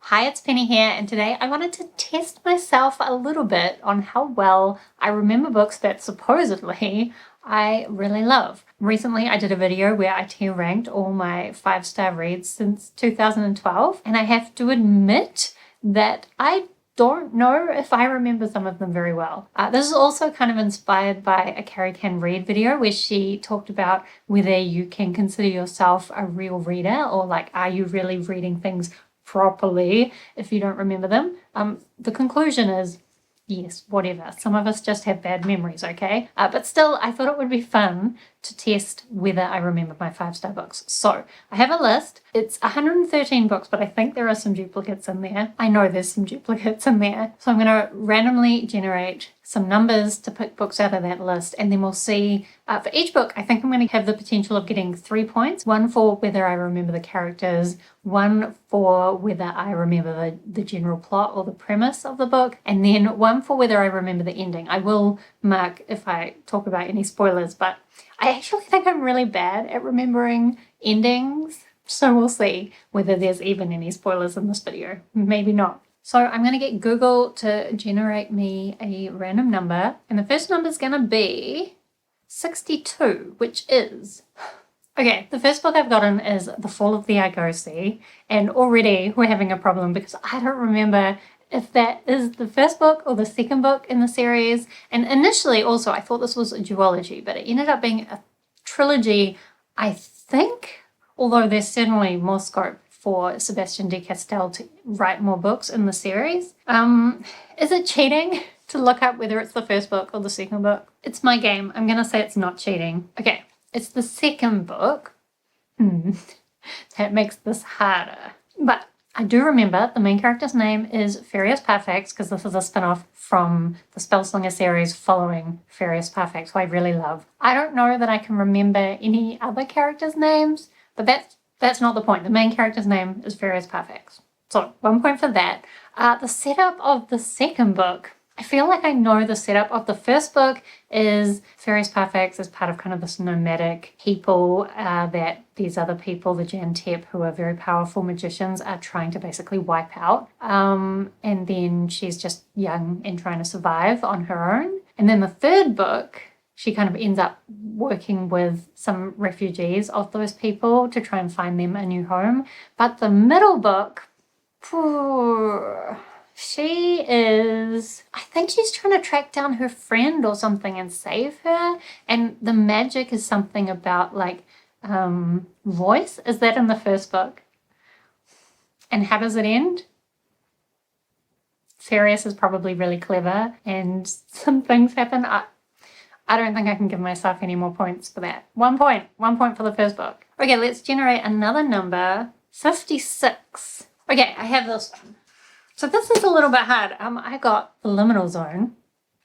Hi, it's Penny here, and today I wanted to test myself a little bit on how well I remember books that supposedly I really love. Recently, I did a video where I tier ranked all my 5-star reads since 2012, and I have to admit that I don't know if I remember some of them very well. This is also kind of inspired by a Carrie Can Read video where she talked about whether you can consider yourself a real reader or like, are you really reading things properly if you don't remember them? The conclusion is yes, whatever. Some of us just have bad memories, okay? But still, I thought it would be fun to test whether I remember my 5-star books. So I have a list. It's 113 books, but I think there are some duplicates in there. I know there's some duplicates in there. So I'm going to randomly generate some numbers to pick books out of that list, and then we'll see for each book. I think I'm going to have the potential of getting 3 points, one for whether I remember the characters, one for whether I remember the general plot or the premise of the book, and then one for whether I remember the ending. I will mark if I talk about any spoilers, but I actually think I'm really bad at remembering endings, so we'll see whether there's even any spoilers in this video. Maybe not. So I'm going to get Google to generate me a random number, and the first number is going to be 62, which is... Okay, the first book I've gotten is The Fall of the Argosy, and already we're having a problem because I don't remember if that is the first book or the second book in the series. And initially also I thought this was a duology, but it ended up being a trilogy, I think, although there's certainly more scope for Sebastian de Castell to write more books in the series. Is it cheating to look up whether it's the first book or the second book? It's my game. I'm going to say it's not cheating. Okay, it's the second book. That makes this harder. But I do remember the main character's name is Furious Parfax because this is a spin-off from the Spellslinger series following Furious Parfax, who I really love. I don't know that I can remember any other characters' names, but that's not the point. The main character's name is Furious Parfax. So 1 point for that. The setup of the second book, I feel like I know the setup of the first book is Furious Parfax is part of kind of this nomadic people that these other people, the Jantep, who are very powerful magicians, are trying to basically wipe out. And then she's just young and trying to survive on her own. And then the third book, she kind of ends up working with some refugees of those people to try and find them a new home. But the middle book, she is, I think she's trying to track down her friend or something and save her. And the magic is something about like voice. Is that in the first book? And how does it end? Furious is probably really clever and some things happen. I don't think I can give myself any more points for that. 1 point. 1 point for the first book. Okay, let's generate another number. 56. Okay, I have this one. So this is a little bit hard. I got The Liminal Zone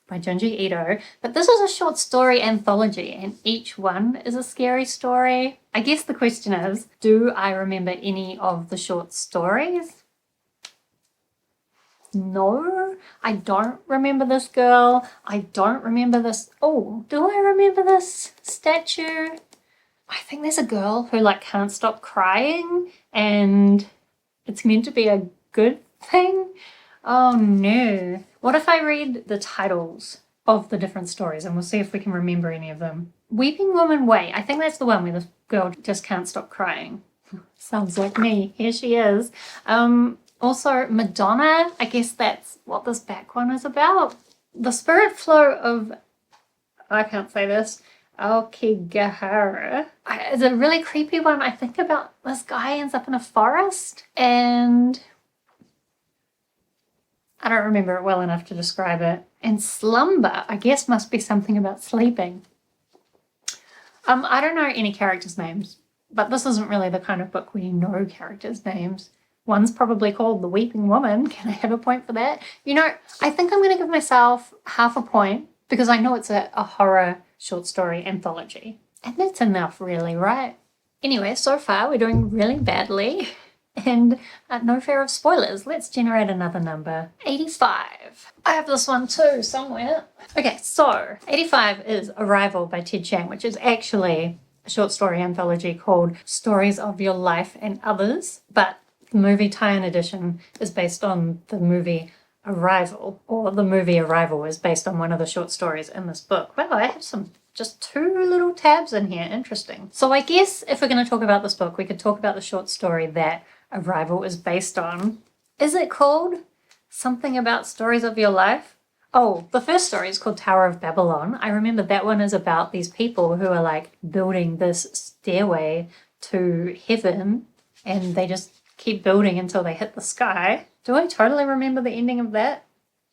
by Junji Ito, but this is a short story anthology and each one is a scary story. I guess the question is, do I remember any of the short stories? No, I don't remember this girl. I don't remember this. Oh, do I remember this statue? I think there's a girl who like can't stop crying and it's meant to be a good thing. Oh no. What if I read the titles of the different stories and we'll see if we can remember any of them. Weeping Woman Way. I think that's the one where the girl just can't stop crying. Sounds like me. Here she is. Also, Madonna, I guess that's what this back one is about. The Spirit Flow of, I can't say this, Aokigahara. It's a really creepy one. I think about this guy ends up in a forest and I don't remember it well enough to describe it. And Slumber, I guess must be something about sleeping. I don't know any characters' names, but this isn't really the kind of book where you know characters' names. One's probably called The Weeping Woman. Can I have a point for that? You know, I think I'm going to give myself half a point because I know it's a horror short story anthology. And that's enough really, right? Anyway, so far we're doing really badly and no fear of spoilers. Let's generate another number. 85. I have this one too somewhere. Okay, so 85 is Arrival by Ted Chiang, which is actually a short story anthology called Stories of Your Life and Others, but the movie tie-in edition is based on the movie Arrival, or the movie Arrival is based on one of the short stories in this book. Wow, I have just 2 little tabs in here. Interesting. So I guess if we're going to talk about this book, we could talk about the short story that Arrival is based on. Is it called something about stories of your life? Oh, the first story is called Tower of Babylon. I remember that one is about these people who are like building this stairway to heaven, and they just keep building until they hit the sky. Do I totally remember the ending of that?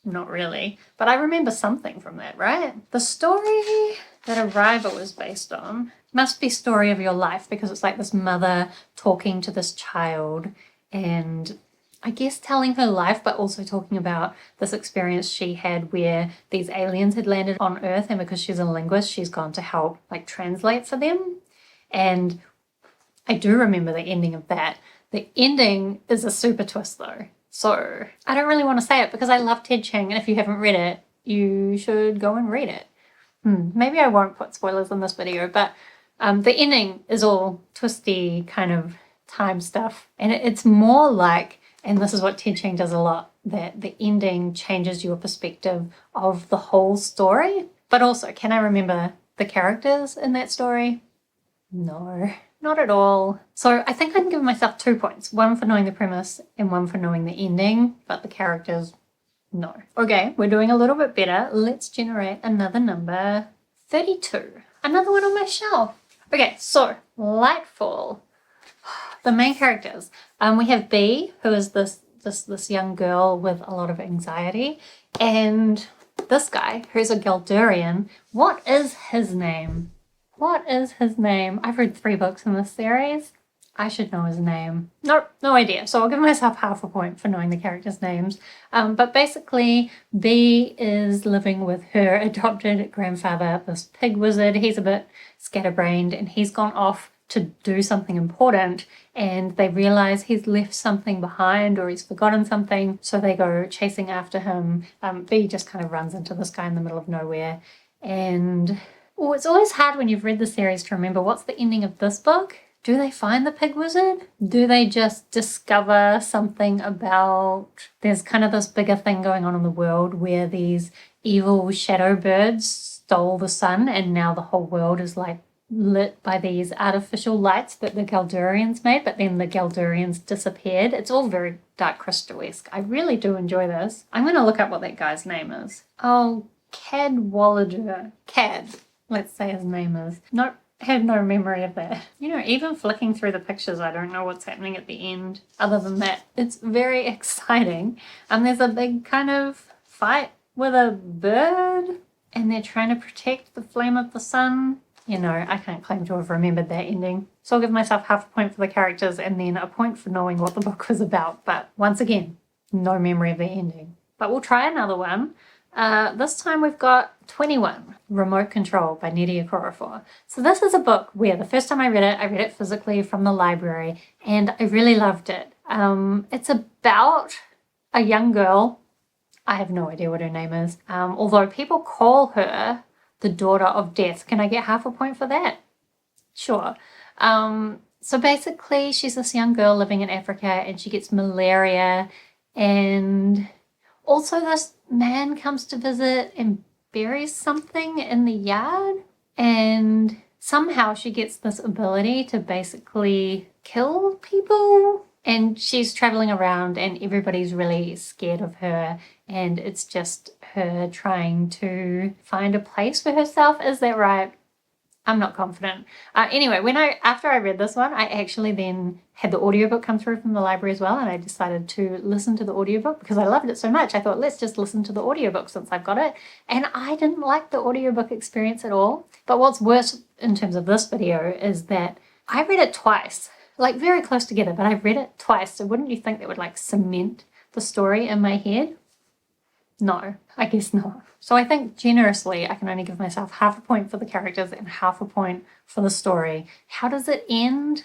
Not really, but I remember something from that, right? The story that Arrival is based on must be story of your life, because it's like this mother talking to this child and I guess telling her life, but also talking about this experience she had where these aliens had landed on Earth, and because she's a linguist, she's gone to help like translate for them. And I do remember the ending of that. The ending is a super twist though. So I don't really want to say it because I love Ted Chiang, and if you haven't read it, you should go and read it. Maybe I won't put spoilers in this video, but the ending is all twisty kind of time stuff. And it's more like, and this is what Ted Chiang does a lot, that the ending changes your perspective of the whole story. But also, can I remember the characters in that story? No. Not at all. So I think I can give myself 2 points. 1 for knowing the premise and 1 for knowing the ending, but the characters, no. Okay, we're doing a little bit better. Let's generate another number, 32. Another one on my shelf. Okay, so Lightfall. The main characters. We have Bee, who is this young girl with a lot of anxiety, and this guy who's a Galdurian. What is his name? What is his name? I've read 3 books in this series. I should know his name. Nope, no idea. So I'll give myself half a point for knowing the characters' names. But basically, Bee is living with her adopted grandfather, this pig wizard. He's a bit scatterbrained, and he's gone off to do something important, and they realize he's left something behind or he's forgotten something, so they go chasing after him. Bee just kind of runs into this guy in the middle of nowhere, and it's always hard when you've read the series to remember what's the ending of this book. Do they find the pig wizard? Do they just discover something about, there's kind of this bigger thing going on in the world where these evil shadow birds stole the sun, and now the whole world is like lit by these artificial lights that the Galdurians made, but then the Galdurians disappeared. It's all very Dark Crystal-esque. I really do enjoy this. I'm going to look up what that guy's name is. Oh, Cadwallader. Cad. Let's say his name is. Nope, have no memory of that. You know, even flicking through the pictures, I don't know what's happening at the end. Other than that, it's very exciting. There's a big kind of fight with a bird, and they're trying to protect the flame of the sun. You know, I can't claim to have remembered that ending. So I'll give myself half a point for the characters and then a point for knowing what the book was about. But once again, no memory of the ending. But we'll try another one. This time we've got 21, Remote Control by Nnedi Okorafor. So this is a book where the first time I read it physically from the library, and I really loved it. It's about a young girl. I have no idea what her name is. Although people call her the Daughter of Death. Can I get half a point for that? Sure. So basically she's this young girl living in Africa, and she gets malaria, and also this man comes to visit and buries something in the yard, and somehow she gets this ability to basically kill people, and she's traveling around and everybody's really scared of her, and it's just her trying to find a place for herself. Is that right? I'm not confident. Anyway, after I read this one, I actually then had the audiobook come through from the library as well, and I decided to listen to the audiobook because I loved it so much. I thought, let's just listen to the audiobook since I've got it. And I didn't like the audiobook experience at all. But what's worse in terms of this video is that I read it twice, like very close together, but I read it twice. So wouldn't you think that would like cement the story in my head? No, I guess not. So I think generously I can only give myself half a point for the characters and half a point for the story. How does it end?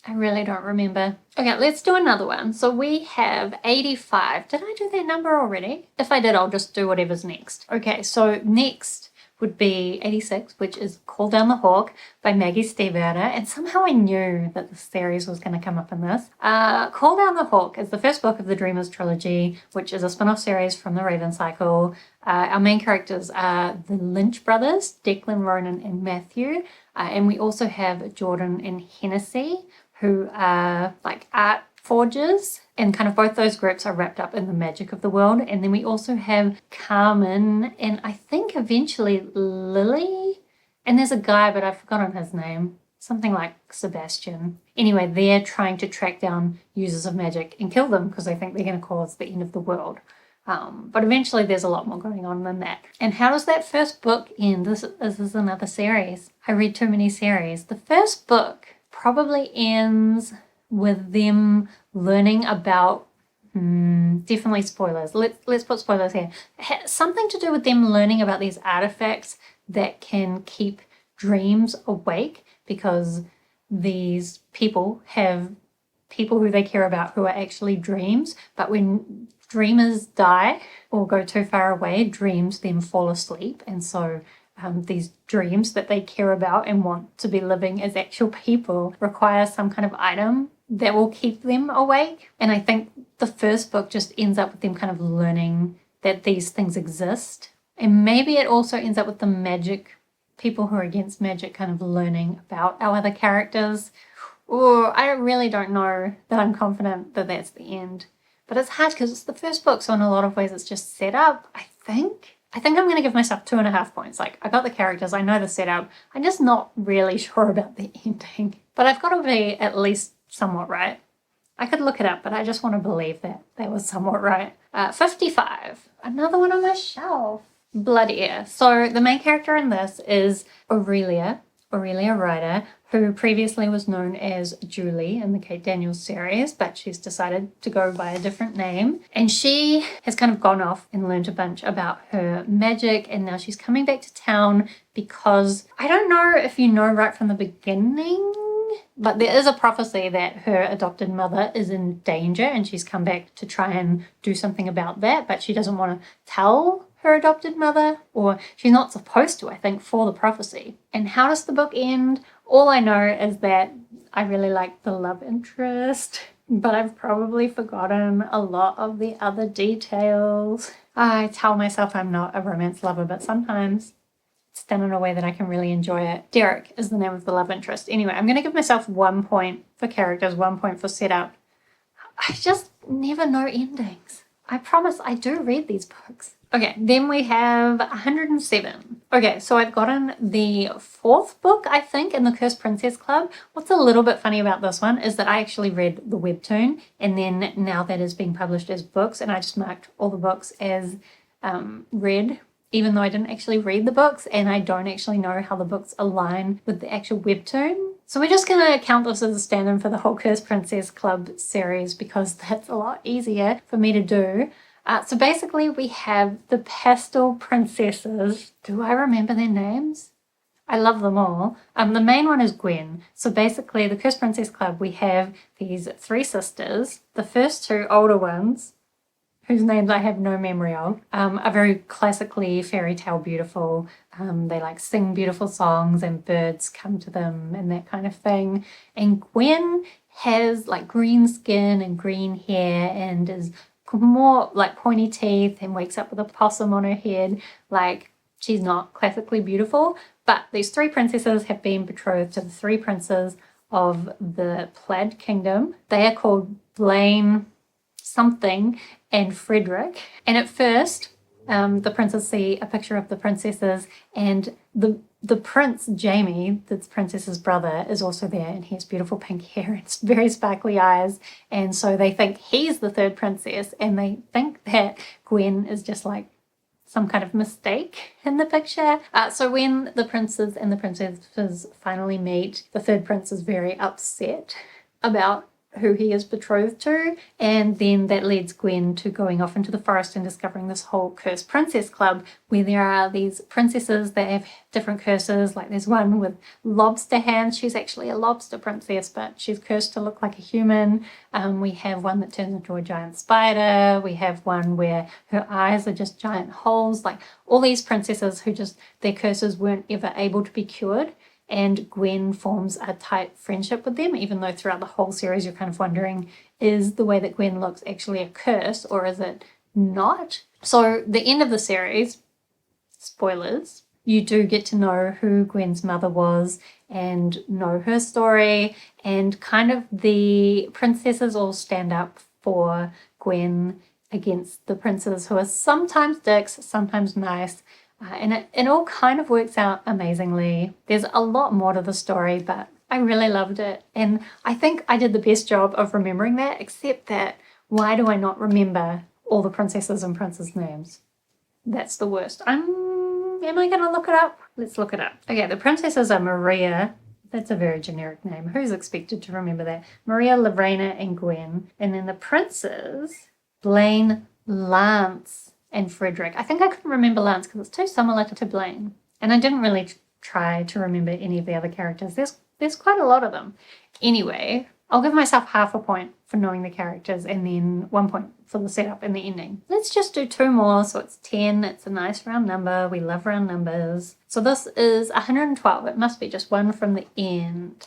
I really don't remember. Okay, let's do another one. So we have 85. Did I do that number already? If I did, I'll just do whatever's next. Okay, so next would be 86, which is Call Down the Hawk by Maggie Stiefvater, and somehow I knew that the series was going to come up in this. Call Down the Hawk is the first book of the Dreamers trilogy, which is a spin-off series from the Raven Cycle. Our main characters are the Lynch brothers, Declan, Ronan, and Matthew, and we also have Jordan and Hennessy, who are like art forgers, and kind of both those groups are wrapped up in the magic of the world. And then we also have Carmen and I think eventually Lily, and there's a guy, but I've forgotten his name, something like Sebastian. Anyway, they're trying to track down users of magic and kill them because they think they're going to cause the end of the world. But eventually there's a lot more going on than that. And how does that first book end? This is another series. I read too many series. The first book probably ends with them learning about, definitely spoilers. Let's put spoilers here. Something to do with them learning about these artifacts that can keep dreams awake, because these people have people who they care about who are actually dreams, but when dreamers die or go too far away, dreams then fall asleep, and so these dreams that they care about and want to be living as actual people require some kind of item that will keep them awake. And I think the first book just ends up with them kind of learning that these things exist. And maybe it also ends up with the magic, people who are against magic kind of learning about our other characters. Or I really don't know that I'm confident that that's the end. But it's hard because it's the first book, so in a lot of ways it's just set up, I think. I think I'm going to give myself 2.5 points. Like, I got the characters, I know the setup. I'm just not really sure about the ending. But I've got to be at least somewhat right. I could look it up, but I just want to believe that that was somewhat right. 55. Another one on my shelf. Blood Heir. So the main character in this is Aurelia Ryder, who previously was known as Julie in the Kate Daniels series, but she's decided to go by a different name. And she has kind of gone off and learned a bunch about her magic, and now she's coming back to town because, I don't know if you know right from the beginning, but there is a prophecy that her adopted mother is in danger, and she's come back to try and do something about that, but she doesn't want to tell her adopted mother, or she's not supposed to, I think, for the prophecy. And how does the book end? All I know is that I really like the love interest, but I've probably forgotten a lot of the other details. I tell myself I'm not a romance lover, but sometimes it's done in a way that I can really enjoy it. Derek is the name of the love interest. Anyway, I'm going to give myself 1 point for characters, 1 point for setup. I just never know endings. I promise I do read these books. Okay, then we have 107. Okay, so I've gotten the 4th book, I think, in the Cursed Princess Club. What's a little bit funny about this one is that I actually read the webtoon, and then now that is being published as books, and I just marked all the books as read, even though I didn't actually read the books, and I don't actually know how the books align with the actual webtoon. So we're just going to count this as a stand-in for the whole Cursed Princess Club series, because that's a lot easier for me to do. So basically we have the pastel princesses. Do I remember their names? I love them all. The main one is Gwen. So basically the Cursed Princess Club, we have these 3 sisters. The first 2 older ones, whose names I have no memory of, are very classically fairy tale beautiful. They like sing beautiful songs and birds come to them and that kind of thing. And Gwen has like green skin and green hair and is more like pointy teeth and wakes up with a possum on her head. Like, she's not classically beautiful, but these 3 princesses have been betrothed to the 3 princes of the Plaid Kingdom. They are called Blaine something and Frederick. And at first, the princes see a picture of the princesses, and the prince, Jamie, the princess's brother, is also there, and he has beautiful pink hair and very sparkly eyes, and so they think he's the 3rd princess, and they think that Gwen is just like some kind of mistake in the picture. So when the princes and the princesses finally meet, the 3rd prince is very upset about who he is betrothed to, and then that leads Gwen to going off into the forest and discovering this whole cursed princess club where there are these princesses that have different curses. Like there's one with lobster hands. She's actually a lobster princess, but she's cursed to look like a human. We have one that turns into a giant spider. We have one where her eyes are just giant holes. Like all these princesses who just, their curses weren't ever able to be cured. And Gwen forms a tight friendship with them, even though throughout the whole series you're kind of wondering, is the way that Gwen looks actually a curse or is it not? So the end of the series, spoilers, you do get to know who Gwen's mother was and know her story, and kind of the princesses all stand up for Gwen against the princes who are sometimes dicks, sometimes nice. And it all kind of works out amazingly. There's a lot more to the story, but I really loved it. And I think I did the best job of remembering that, except that why do I not remember all the princesses and princes' names? That's the worst. Am I going to look it up? Let's look it up. Okay, the princesses are Maria. That's a very generic name. Who's expected to remember that? Maria, Lorena, and Gwen. And then the princes, Blaine, Lance, and Frederick. I think I couldn't remember Lance because it's too similar to Blaine. And I didn't really try to remember any of the other characters. There's quite a lot of them. Anyway, I'll give myself half a point for knowing the characters and then 1 point for the setup and the ending. Let's just do 2 more, so it's 10. It's a nice round number. We love round numbers. So this is 112. It must be just one from the end.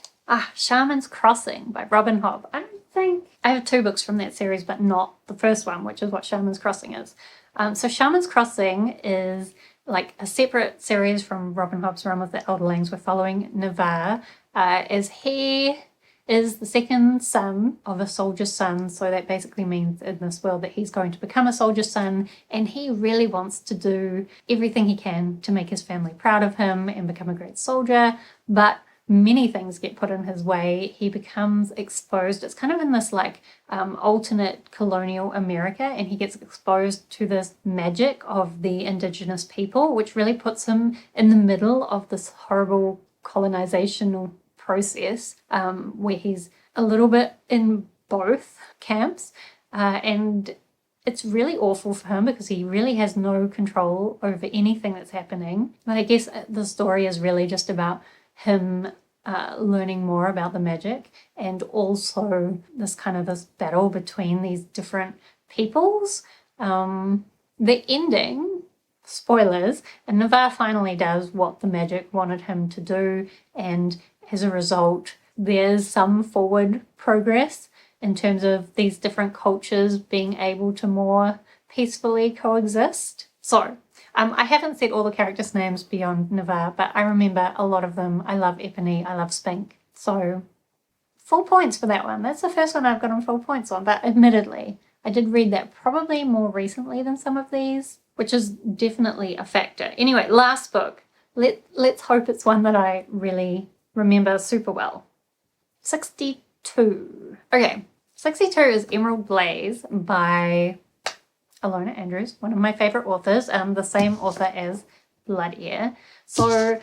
Shaman's Crossing by Robin Hobb. I have 2 books from that series, but not the first one, which is what Shaman's Crossing is. So Shaman's Crossing is like a separate series from Robin Hobb's run with the Elderlings. We're following Navarre as he is the second son of a soldier's son. So that basically means in this world that he's going to become a soldier's son, and he really wants to do everything he can to make his family proud of him and become a great soldier. But many things get put in his way. He becomes exposed. It's kind of in this like alternate colonial America, and he gets exposed to this magic of the indigenous people, which really puts him in the middle of this horrible colonizational process where he's a little bit in both camps, and it's really awful for him because he really has no control over anything that's happening. But I guess the story is really just about him learning more about the magic, and also this battle between these different peoples. The ending, spoilers, and Navarre finally does what the magic wanted him to do, and as a result there's some forward progress in terms of these different cultures being able to more peacefully coexist. So I haven't said all the characters' names beyond Navarre, but I remember a lot of them. I love Epony, I love Spink. So full points for that one. That's the first one I've gotten full points on, but admittedly, I did read that probably more recently than some of these, which is definitely a factor. Anyway, last book. Let's hope it's one that I really remember super well. 62. Okay, 62 is Emerald Blaze by Ilona Andrews, one of my favorite authors, the same author as Blood Heir. So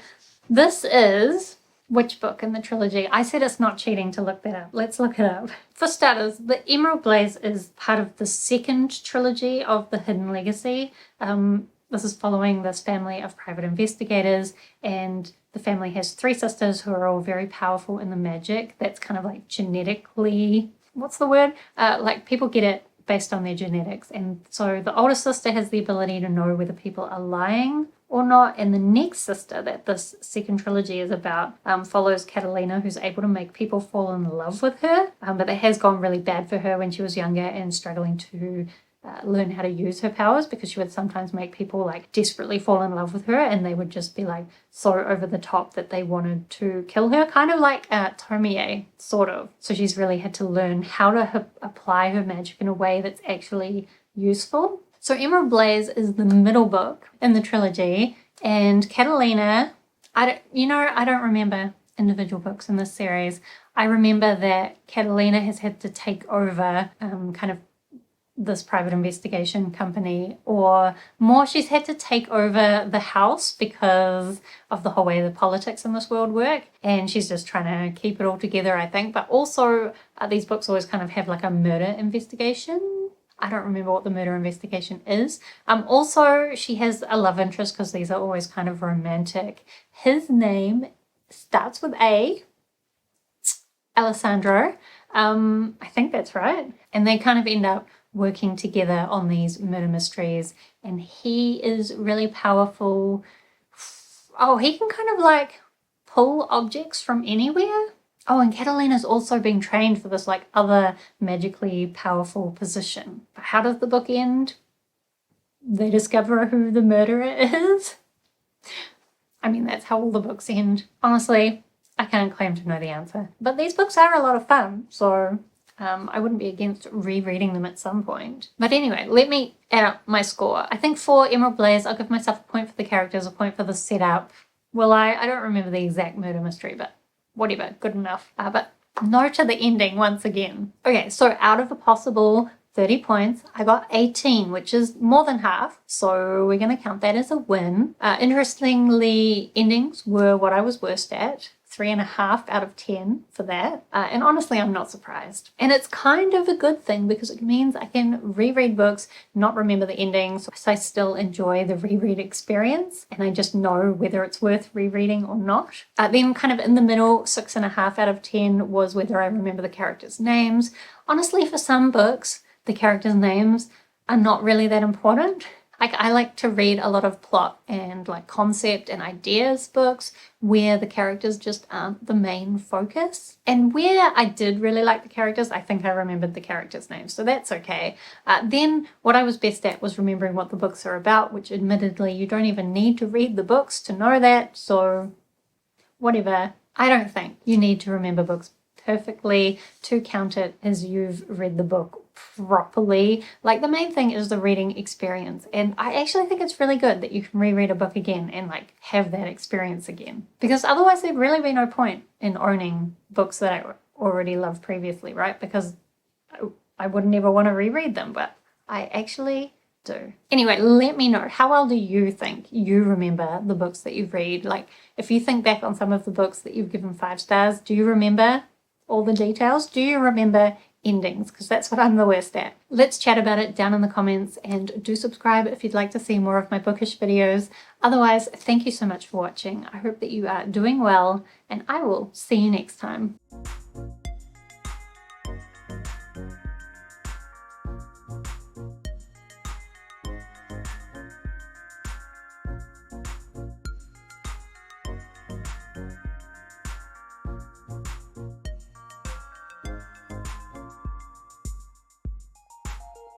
this is which book in the trilogy? I said it's not cheating to look that up. Let's look it up. For starters, the Emerald Blaze is part of the second trilogy of the Hidden Legacy. This is following this family of private investigators, and the family has 3 sisters who are all very powerful in the magic. That's kind of like genetically, what's the word? Like people get it based on their genetics. And so the older sister has the ability to know whether people are lying or not. And the next sister that this second trilogy is about follows Catalina, who's able to make people fall in love with her. But that has gone really bad for her when she was younger and struggling to learn how to use her powers, because she would sometimes make people like desperately fall in love with her, and they would just be like so over the top that they wanted to kill her, kind of like Tomie, sort of. So she's really had to learn how to apply her magic in a way that's actually useful. So Emerald Blaze is the middle book in the trilogy, and Catalina, I don't remember individual books in this series. I remember that Catalina has had to take over kind of this private investigation company, or more she's had to take over the house because of the whole way the politics in this world work, and she's just trying to keep it all together, I think. But also these books always kind of have like a murder investigation. I don't remember what the murder investigation is. Also she has a love interest, because these are always kind of romantic. His name starts with A. Alessandro. I think that's right. And they kind of end up working together on these murder mysteries, and he is really powerful. Oh, he can kind of like pull objects from anywhere. Oh, and Catalina's also being trained for this like other magically powerful position. But how does the book end? They discover who the murderer is. I mean, that's how all the books end. Honestly, I can't claim to know the answer. But these books are a lot of fun, so I wouldn't be against rereading them at some point. But anyway, let me add up my score. I think for Emerald Blaze, I'll give myself a point for the characters, a point for the setup. Well, I don't remember the exact murder mystery, but whatever, good enough. But no to the ending once again. Okay, so out of a possible 30 points, I got 18, which is more than half, so we're going to count that as a win. Interestingly, endings were what I was worst at. 3.5 out of 10 for that. And honestly, I'm not surprised. And it's kind of a good thing, because it means I can reread books, not remember the endings, so I still enjoy the reread experience, and I just know whether it's worth rereading or not. Then kind of in the middle, 6.5 out of 10 was whether I remember the characters' names. Honestly, for some books, the characters' names are not really that important. Like, I like to read a lot of plot and like concept and ideas books where the characters just aren't the main focus. And where I did really like the characters, I think I remembered the characters' names, so that's okay. Then what I was best at was remembering what the books are about, which admittedly you don't even need to read the books to know that, so whatever. I don't think you need to remember books perfectly to count it as you've read the book properly. Like, the main thing is the reading experience, and I actually think it's really good that you can reread a book again and like have that experience again, because otherwise there'd really be no point in owning books that I already loved previously, right? Because I would never want to reread them, but I actually do. Anyway, let me know, how well do you think you remember the books that you read? Like, if you think back on some of the books that you've given 5 stars, do you remember all the details? Do you remember endings? Because that's what I'm the worst at. Let's chat about it down in the comments, and do subscribe if you'd like to see more of my bookish videos. Otherwise, thank you so much for watching. I hope that you are doing well, and I will see you next time.